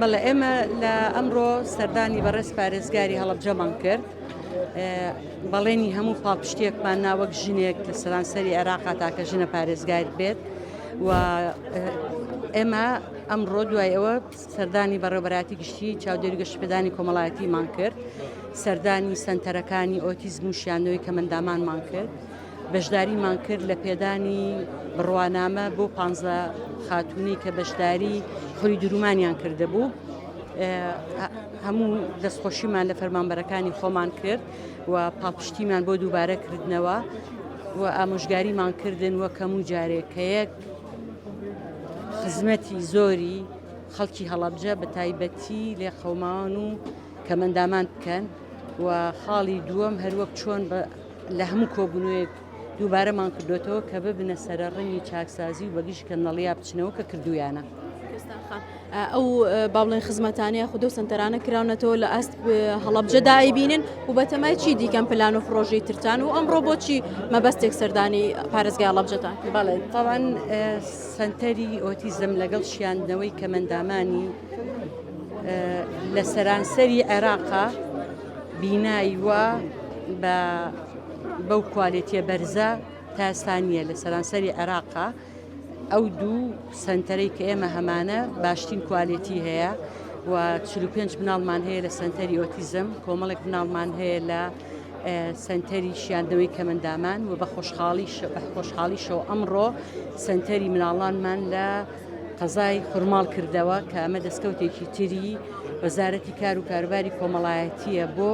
بەڵێ ئێمە لە ئەمڕۆ سەردانی بەڕێز پارێزگاری هەڵەبجەمان کرد. بەڵێنی هەموو پاڵپشتێکمان ناوەک ژنێک لە سەرانسەری عێراقا تاکە ژنە پارێزگار بێت و ئێمە ئەمڕۆ دوای ئەوە سەردانی بەڕێوەبەراتی گشتی چاودێری گەشتپێدانی کۆمەڵایەتیمان کرد، سەردانی سەنتەرەکانی ئۆتیزم و شیاندەوەی کە مندامانمان کرد، بەشداریمان کرد لە پێدانی بڕوانامە بۆ 15 خاتوونی کە بەشداری خوری درومانیان کردهبوو. هەموو دەستخۆشیمان لە فەرمانبەرەکانی خۆمان کرد و پاڵپشتیمان بۆ دووبارە کردنەوە و ئامۆژگاریمان کردن وەک هەموو جارێک کە یەک خزمەتی زۆری خەڵکی هەڵەبجە بە تایبەتی لێ خەومان و کە مندامان بکەن و خاڵی دووەم هەروەک چۆن لە هەموو کۆبوونەوەیەک دووبارەمان کردوێتەوە کە ببنە سەرڕێی چاکسازی و بەگشت کە نەڵیا بچنەوە کە کردویانە. ئەو باڵێن خزمەتانەیە خودۆ سنتەرانە کراونەتەوە لە ئەست هەڵەبجە دایبینن و بەتەمای چی دیکەم پلان و فڕۆژەی ترتان و ئەمڕۆ بۆچی مەبەستێک سەردانی پارێزگای هەڵەبجەتان؟ بەڵێ تاوان سنتەری ئۆتیزم لەگەڵ شیاندنەوەی کە مندامانی لە سەرانسەری عێراقا بینایوە بەو کوالێتیە بەرزە تا ئێستانیە لە سەرانسەری عێراقا. ئەو دوو سنتەرەی کە ئێمە هەمانە باشترین کوالێتی هەیە و 45 بناڵمان هەیە لە سنتەری ئۆتیزم، کۆمەڵێک بناڵمان هەیە لە سنتەری شیاندنەوەی کە مندامان و بە خۆشحاڵیشەوە ئەمڕۆ سنتەری مناڵانمان لە قەزای خورماڵ کردەوە کە ئەمە دەستکەوتێکی تری وەزارەتی کار و کاروباری کۆمەڵایەتیە بۆ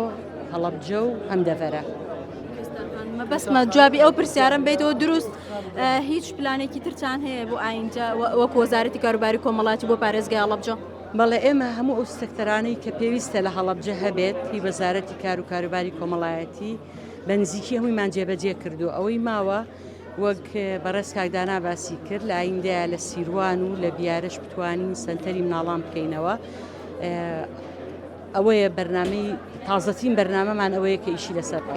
هەڵەبجە و ئەمدەڤەرە. بەسمە جوابی ئەو پرسیارم بیتەوە دروست، هیچ پلانێکی ترتان هەیە بۆ ئاینجا وەک وەزارەتی کاروباری کۆمەڵایەتی بۆ پارێزگای هەڵەبجە؟ بەڵێ ئێمە هەموو ئەو سێکتەرانەی کە پێویستە لە هەڵەبجە هەبێت هی وەزارەتی کار و کاروباری کۆمەڵایەتی بە نزیکی هەموویمان جێبەجێ کردو. ئەوەی ماوە وەک بەڕێز کاکدانا باسی کرد لە ئایندەیە لە سیروان و لە بیارش بتوانین سنتەری مناڵان بکەینەوە. ئەوەیە بەرنامەی تازەترین بەرنامەمان ئەوەیە کە ئیشی لەسەر بکەین.